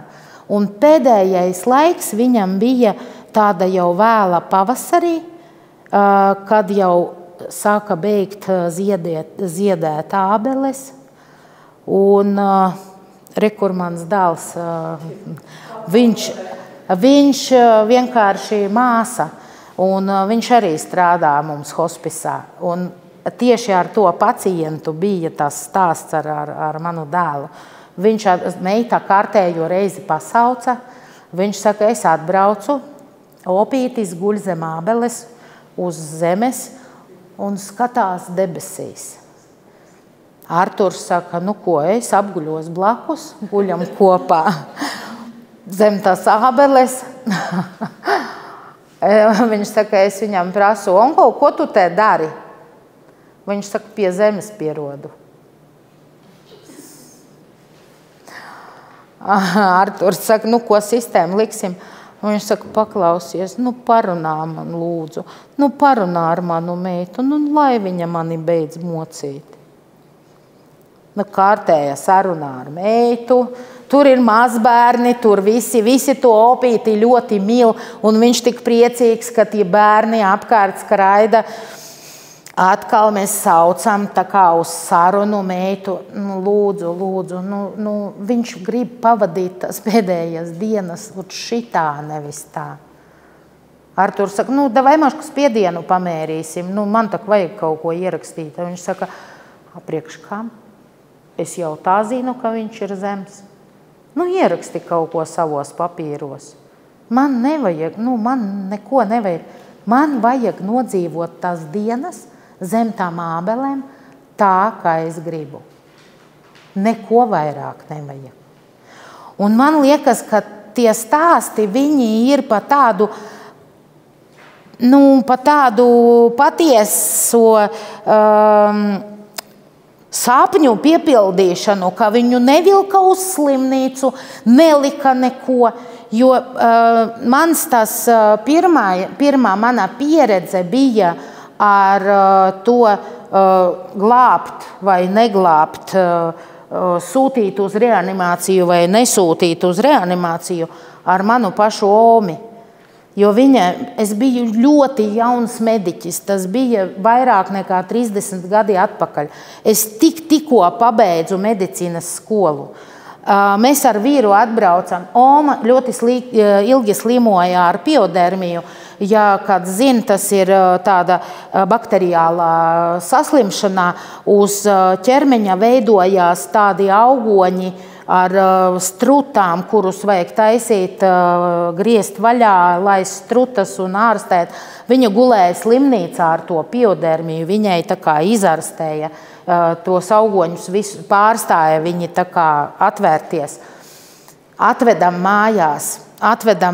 Un pēdējais laiks viņam bija tāda jau vēla pavasarī, kad jau sāka beigt ziedēt ābeles. Un rekur mans dēls, viņš vienkārši māsa, un viņš arī strādā mums hospisā. Un tieši ar to pacientu bija tas stāsts ar manu dēlu. Viņš meita kārtējo reizi pasauca, viņš saka, es atbraucu, opītis guļ zem ābeles uz zemes un skatās debesīs. Arturs saka, nu ko, es apguļos blakus, guļam kopā zem tās ābeles. Viņš saka, es viņam prasu, onko, ko tu te dari? Viņš saka, pie zemes pierodu. Arturs saka, nu ko sistēmu liksim? Viņš saka, paklausies, nu parunā man lūdzu, nu parunā ar manu meitu, nu lai viņa mani beidz mocīt. Nu, kārtēja sarunā ar meitu, tur ir mazbērni, tur visi to opīti ļoti mīl, un viņš tik priecīgs, ka tie bērni apkārt skraida. Atkal mēs saucam tā kā uz sarunu meitu, nu, lūdzu, nu, viņš grib pavadīt tās pēdējās dienas šitā, nevis tā. Arturs saka, nu, davai mašku spiedienu pamērīsim, nu, man tak vajag kaut ko ierakstīt. Viņš saka, apriekš kam? Es jau tā zinu, ka viņš ir zems. Nu, ieraksti kaut ko savos papīros. Man nevajag, nu, man neko nevajag. Man vajag nodzīvot tās dienas zem tām ābelēm tā, kā es gribu. Neko vairāk nevajag. Un man liekas, ka tie stāsti, viņi ir pa tādu, patieso sapņu piepildīšanu, ka viņu nevilka uz slimnīcu, nelika neko, jo mans tas pirmā mana pieredze bija ar to glābt vai neglābt, sūtīt uz reanimāciju vai nesūtīt uz reanimāciju ar manu pašu omi. Jo es biju ļoti jauns mediķis, tas bija vairāk nekā 30 gadi atpakaļ. Es tikko pabeidzu medicīnas skolu. Mēs ar vīru atbraucam. Oma ļoti ilgi slimoja ar piodermiju. Ja kāds zina, tas ir tāda bakteriālā saslimšanā, uz ķermeņa veidojās tādi augoņi ar strutām, kurus vajag taisīt, griezt vaļā, laist strutas un ārstēt. Viņa gulēja slimnīcā ar to piodermiju, viņai tā kā izārstēja tos augoņus, visu pārstāja viņi tā kā atvērties. Atvedam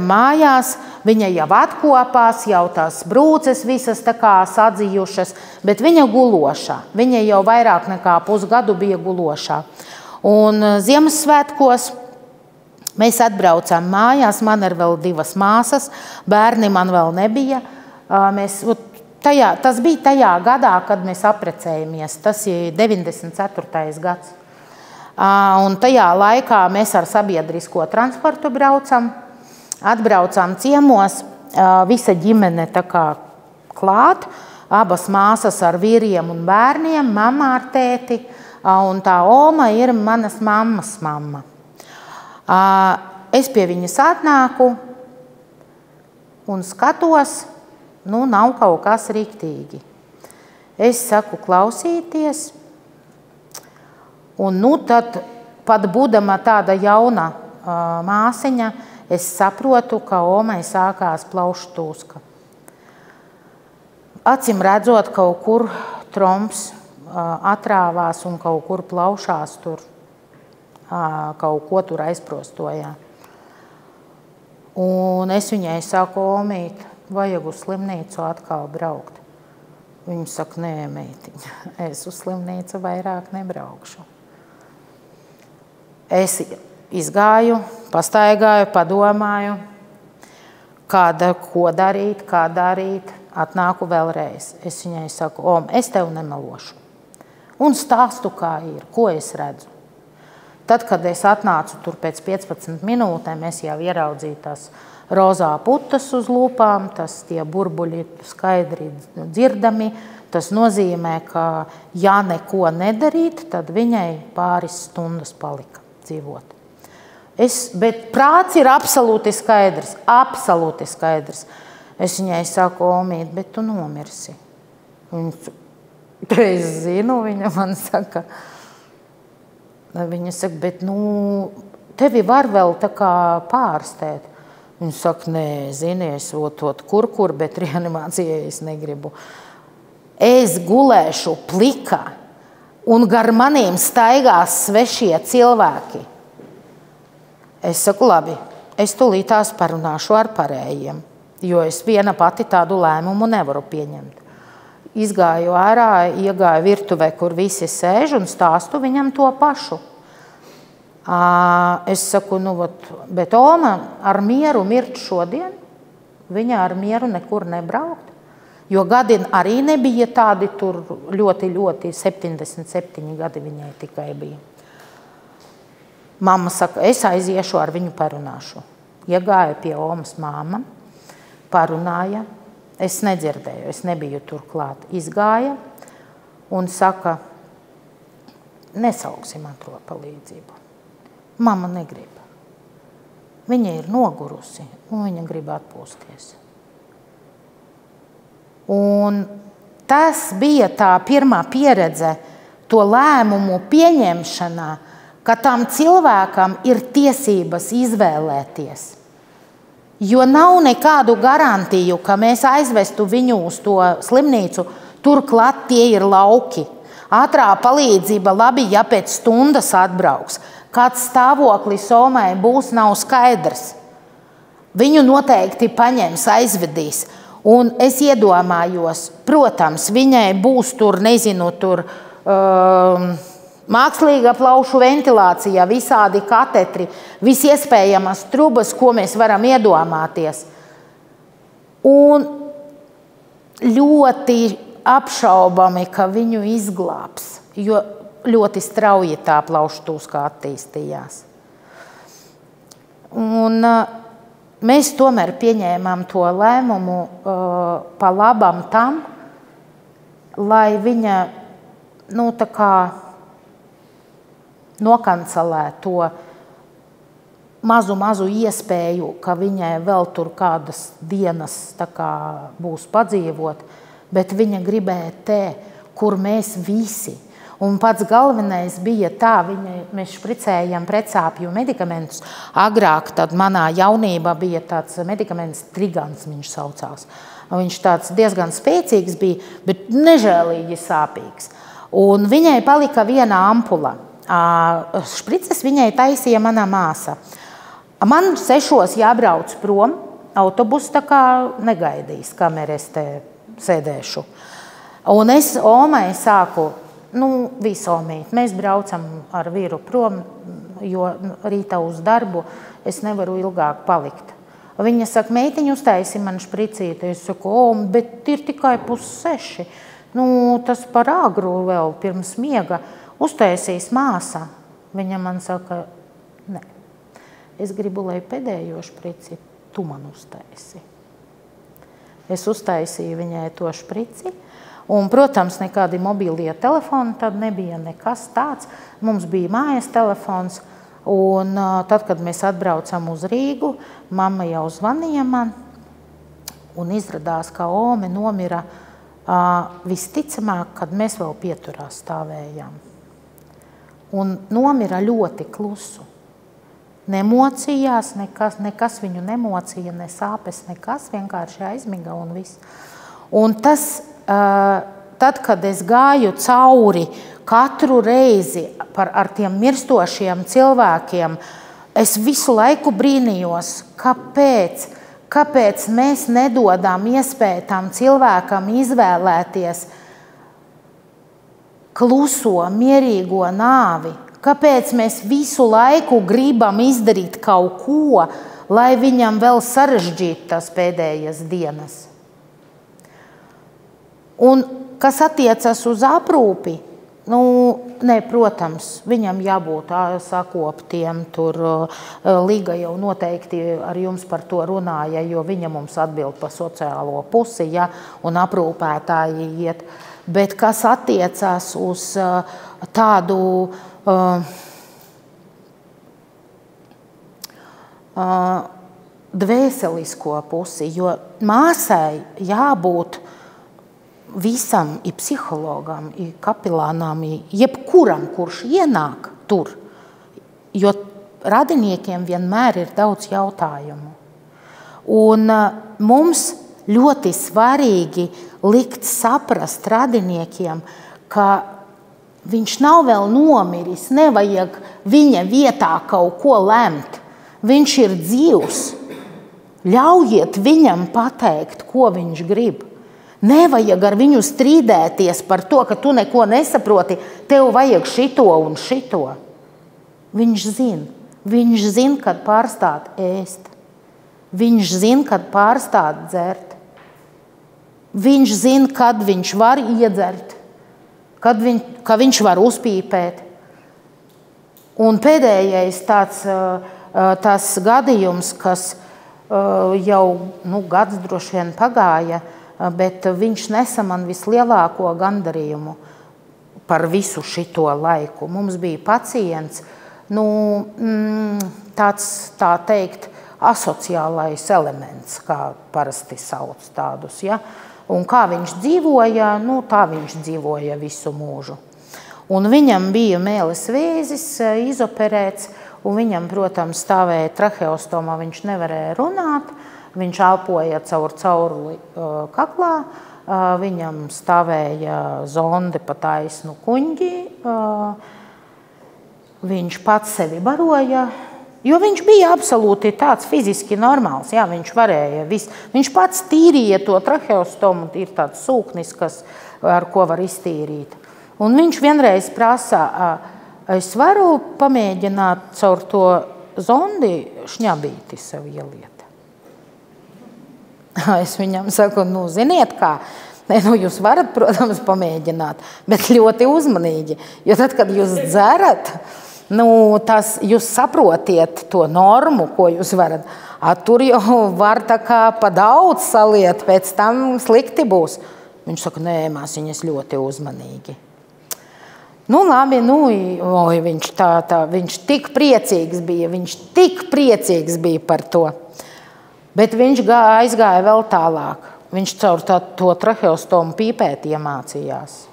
mājās, viņa jau atkopās, jau tās brūces visas tā kā sadzījušas, bet viņa gulošā. Viņa jau vairāk nekā pusgadu bija gulošā. Un Ziemassvētkos mēs atbraucām mājās, man ir vēl 2 māsas, bērni man vēl nebija. Tas bija tajā gadā, kad mēs aprecējamies, tas ir 94. gads. Un tajā laikā mēs ar sabiedrisko transportu atbraucām ciemos, visa ģimene tā kā klāt, abas māsas ar vīriem un bērniem, mamma ar tēti. Un tā oma ir manas mammas mamma. Es pie viņas atnāku un skatos, nu, nav kaut kas riktīgi. Es saku klausīties, un nu tad pat būdama tāda jauna māsiņa, es saprotu, ka omai sākās plaušu tūska. Acim redzot, kaut kur tromps atrāvās un kaut kur plaušās tur, kaut ko tur aizprostojā. Un es viņai saku, Omīt, vajag uz slimnīcu atkal braukt. Viņa saka, nē, meitiņa, es uz slimnīcu vairāk nebraukšu. Es izgāju, pastaigāju, padomāju, ko darīt, kā darīt. Atnāku vēlreiz. Es viņai saku, es tev nemelošu. Un stāstu, kā ir, ko es redzu. Tad, kad es atnācu tur pēc 15 minūtēm, es jau ieraudzīju tās rozā putas uz lūpām, tie burbuļi skaidri dzirdami. Tas nozīmē, ka ja neko nedarīt, tad viņai pāris stundas palika dzīvot. Bet prāts ir absolūti skaidrs, absolūti skaidrs. Es viņai saku, Omīt, bet tu nomirsi. Es zinu, viņa man saka. Viņa saka, bet tevi var vēl tā kā pārstēt. Viņa saka, nē, zini, es kur, bet reanimācijai es negribu. Es gulēšu plikā un gar maniem staigās svešie cilvēki. Es saku, labi, es tūlītās parunāšu ar pārējiem. Jo es viena pati tādu lēmumu nevaru pieņemt. Izgāju ārā, iegāju virtuvē, kur visi sēž un stāstu viņam to pašu. Es saku, bet Oma ar mieru mirt šodien, viņa ar mieru nekur nebraukt, jo gadi arī nebija tādi tur ļoti, 77 gadi viņai tikai bija. Mamma saka, es aiziešu ar viņu parunāšu. Iegāju pie Omas māma. Parunāja, es nedzirdēju, es nebiju tur klāt. Izgāja un saka, nesauksim otro palīdzību. Mama negrib. Viņa ir nogurusi un viņa grib atpūsties. Un tas bija tā pirmā pieredze to lēmumu pieņemšanā, ka tam cilvēkam ir tiesības izvēlēties. Jo nav nekādu garantiju, ka mēs aizvestu viņu uz to slimnīcu, turklāt tie ir lauki. Ātrā palīdzība labi, ja pēc stundas atbrauks. Kāds stāvoklis Omai būs, nav skaidrs. Viņu noteikti paņems, aizvedīs. Un es iedomājos, protams, viņai būs tur, mākslīga plaušu ventilācija, visādi katetri, visiespējamas trubas, ko mēs varam iedomāties. Un ļoti apšaubami, ka viņu izglābs, jo ļoti strauji tā plaušu tūska attīstījās. Un mēs tomēr pieņēmām to lēmumu pa labam tam, lai viņa, tā kā nokancelē to mazu iespēju, ka viņai vēl tur kādas dienas būs padzīvot, bet viņa gribēja kur mēs visi. Un pats galvenais bija tā, mēs špricējam precāpju medikamentus. Agrāk tad manā jaunībā bija tāds medikaments Trigans, viņš saucās. Viņš tāds diezgan spēcīgs bija, bet nežēlīgi sāpīgs. Un viņai palika viena ampula. Šprices viņai taisīja mana māsa. Man 6 jābrauc prom, autobus tā kā negaidīs, kamēr es te sēdēšu. Un es Omai sāku, visu Omīt, mēs braucam ar vīru prom, jo rītā uz darbu es nevaru ilgāk palikt. Viņa saka, meitiņu uztaisi man špricīti. Es saku, bet ir tikai 5:30. Tas par agru vēl pirms miega. Uztaisīs māsa. Viņa man saka, ne, es gribu, lai pēdējo šprici tu man uztaisi. Es uztaisīju viņai to šprici. Un, protams, nekādi mobilie telefoni tad nebija nekas tāds. Mums bija mājas telefons. Un tad, kad mēs atbraucam uz Rīgu, mamma jau zvanīja man. Un izradās, ka Ome nomira visticamāk, kad mēs vēl pieturā stāvējām. Un nomira ļoti klusu. Nemocījās, nekas viņu nemocīja, ne sāpes, nekas, vienkārši aizmiga un viss. Un tas, tad, kad es gāju cauri katru reizi ar tiem mirstošiem cilvēkiem, es visu laiku brīnījos, kāpēc mēs nedodām iespēju tam cilvēkam izvēlēties kluso, mierīgo nāvi. Kāpēc mēs visu laiku gribam izdarīt kaut ko, lai viņam vēl sarežģītu tās pēdējās dienas. Un kas attiecas uz aprūpi, protams, viņam jābūt sakoptiem, tur Līga jau noteikti ar jums par to runāja, jo viņa mums atbild par sociālo pusi, ja, un aprūpētāji iet. Bet kas attiecās uz tādu dvēselisko pusi, jo māsai jābūt visam, i psihologam, i kapelānam, jebkuram, kurš ienāk tur, jo radiniekiem vienmēr ir daudz jautājumu. Un mums ļoti svarīgi likt saprast radiniekiem, ka viņš nav vēl nomiris, nevajag viņa vietā kaut ko lemt. Viņš ir dzīvs. Ļaujiet viņam pateikt, ko viņš grib. Nevajag ar viņu strīdēties par to, ka tu neko nesaproti, tev vajag šito un šito. Viņš zina. Viņš zina, kad pārstāt ēst. Viņš zina, kad pārstāt dzert. Viņš zina, kad viņš var iedzert, kad viņš var uzpīpēt. Un pēdējais tāds gadījums, kas jau gads droši vien pagāja, bet viņš nesa man vislielāko gandarījumu par visu šito laiku. Mums bija pacients, tāds, tā teikt, asociālais elements, kā parasti sauc tādus, ja? Un kā viņš dzīvoja, tā viņš dzīvoja visu mūžu. Un viņam bija mēles vēzis izoperēts, un viņam, protams, stāvēja traheostoma, viņš nevarēja runāt, viņš elpoja caur cauruli kaklā, viņam stāvēja zonde pa taisnu kuņģi, viņš pats sevi baroja, jo viņš bija absolūti tāds fiziski normāls, jā, viņš varēja visu. Viņš pats tīrīja to traheostomu, ir tāds sūknis, ar ko var iztīrīt. Un viņš vienreiz prasa, es varu pamēģināt caur to zondi šņabīti sev ieliet. Es viņam saku, ziniet kā, jūs varat, protams, pamēģināt, bet ļoti uzmanīgi, jo tad, kad jūs dzerat, jūs saprotiet to normu, ko jūs varat. Tur jau var tā kā pa daudz saliet, pēc tam slikti būs. Viņš saka, nē, māsiņas ļoti uzmanīgi. Labi, viņš tik priecīgs bija par to. Bet viņš aizgāja vēl tālāk. Viņš caur to traheostomu pīpēt iemācījās.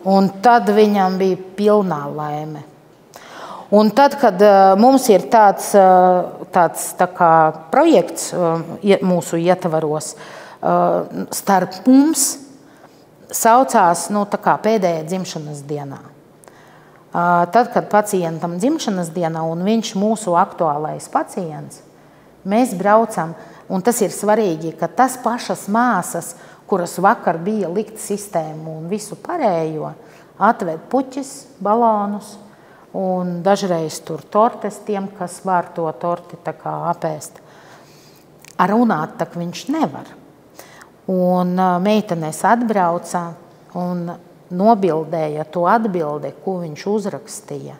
Un tad viņam bija pilnā laime. Un tad, kad mums ir tāds tā kā projekts mūsu ietvaros starp mums, saucās tā kā pēdējā dzimšanas dienā. Tad, kad pacientam dzimšanas dienā un viņš mūsu aktuālais pacients, mēs braucam, un tas ir svarīgi, ka tas pašas māsas, kuras vakar bija likt sistēmu un visu pārējo, atved puķis, balonus un dažreiz tur tortes tiem, kas var to torti tā kā apēst. Ar runāt tak viņš nevar. Un meitenes atbrauca un nobildēja to atbildi, ko viņš uzrakstīja.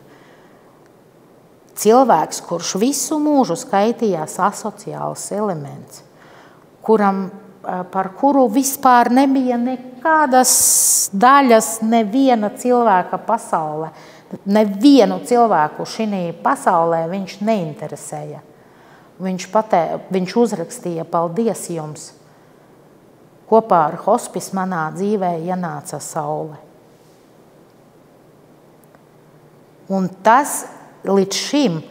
Cilvēks, kurš visu mūžu skaitījās asociāls elements, par kuru vispār nebija nekādas daļas neviena cilvēka pasaulē. Nevienu cilvēku šī pasaulē viņš neinteresēja. Viņš uzrakstīja, paldies jums. Kopā ar hospis manā dzīvē ienāca saule. Un tas līdz šim,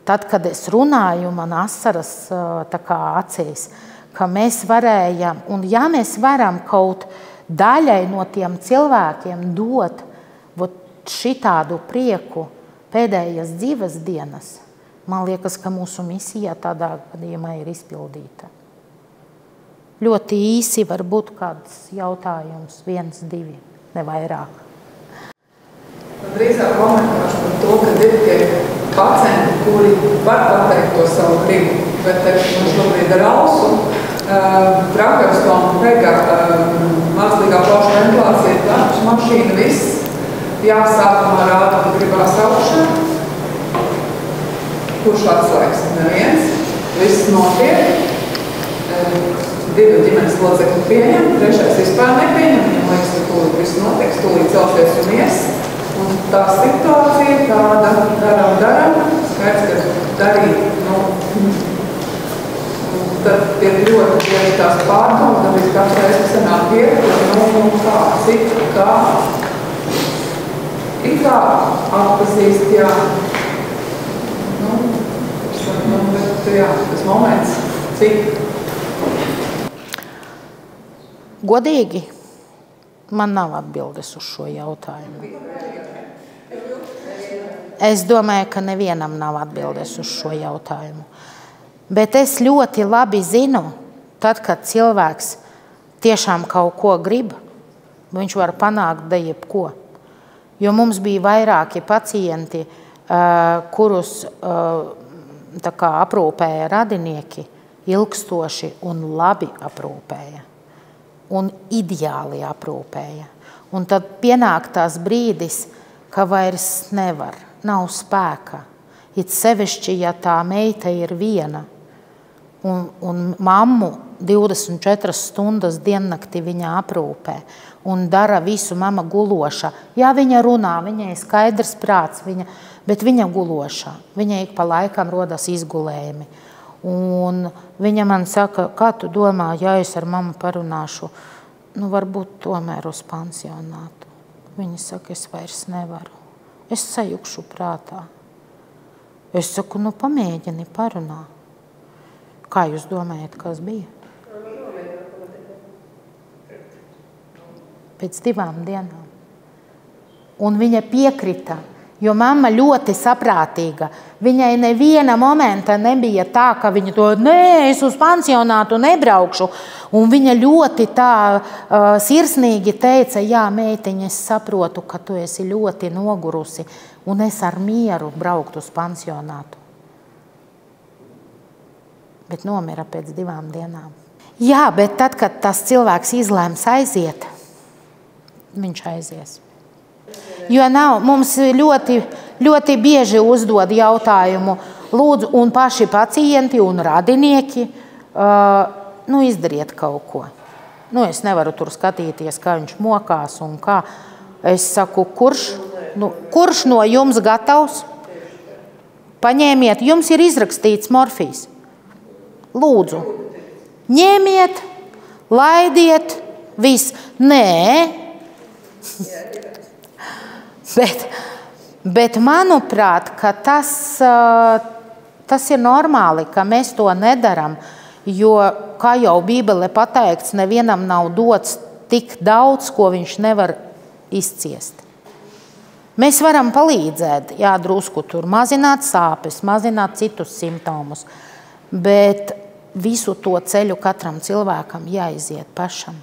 tad, kad es runāju, man asaras tā kā acīs, ka mēs varējam, un ja mēs varam kaut daļai no tiem cilvēkiem dot šitādu prieku pēdējās dzīves dienas, Man liekas, ka mūsu misija tādā gadījumā ir izpildīta. Ļoti īsi var būt kāds jautājums, 1, 2, ne vairāk. Drīzāk komentārs par to, ka ir tie pacienti, kuri var pateikt to savu gribu, bet mums šobrīd ar ausu, trakeostoma, pega, mākslīgā plaušu ventilācija, mašīna, viss. Jā, sākumā rāda, ka gribās augšana. Kurš atslēgs? Neviens. Viss notiek. 2 ģimenes locekļi pieņem, 3. vispār nepieņem. Viņam liekas, ka tūlīt viss notiks, tūlīt celsies un ies. Un tā situācija tāda daram, skaidrs, ka darīt, tad ir ļoti bieži tās pārdomas, tad ir katru reizi sanāk pieredzi, kā, cik, kā, it kā atpazīst, jā. Bet jā, tas moments, cik. Godīgi, man nav atbildes uz šo jautājumu. Es domāju, ka nevienam nav atbildes uz šo jautājumu. Bet es ļoti labi zinu, tad, kad cilvēks tiešām kaut ko grib, viņš var panākt da jebko. Jo mums bija vairāki pacienti, kurus tā kā aprūpēja radinieki, ilgstoši un labi aprūpēja. Un ideāli aprūpēja. Un tad pienāk tās brīdis, ka vairs nevar, nav spēka. It sevišķi, ja tā meita ir viena. Un mammu 24 stundas diennakti viņa aprūpē un dara visu mama gulošā. Jā, viņa runā, viņai skaidrs prāts, bet viņa gulošā. Viņai ik pa laikam rodas izgulējumi. Un viņa man saka, kā tu domā, ja es ar mammu parunāšu, varbūt tomēr uz pansionātu. Viņa saka, es vairs nevaru. Es sajukšu prātā. Es saku, pamēģini parunā. Kā jūs domājat, kas bija? Pēc 2 dienām. Un viņa piekrita, jo mamma ļoti saprātīga. Viņai neviena momenta nebija tā, ka viņa to, nē, es uz pansionātu nebraukšu. Un viņa ļoti tā sirsnīgi teica, jā, meitiņa, es saprotu, ka tu esi ļoti nogurusi, un es ar mieru brauktu uz pansionātu. Bet nomira pēc 2 dienām. Jā, bet tad, kad tas cilvēks izlēms aiziet, viņš aizies. Jo mums ļoti, ļoti bieži uzdod jautājumu, lūdzu, un paši pacienti un radinieki, izdariet kaut ko. Es nevaru tur skatīties, kā viņš mokās un kā. Es saku, kurš no jums gatavs? Paņēmiet, jums ir izrakstīts morfijs. Lūdzu, ņemiet, laidiet, viss. Nē. Bet manuprāt, ka tas ir normāli, ka mēs to nedaram, jo, kā jau Bībele pateikts, nevienam nav dots tik daudz, ko viņš nevar izciest. Mēs varam palīdzēt, jā, drusku tur mazināt sāpes, mazināt citus simptomus, bet visu to ceļu katram cilvēkam jāiziet pašam.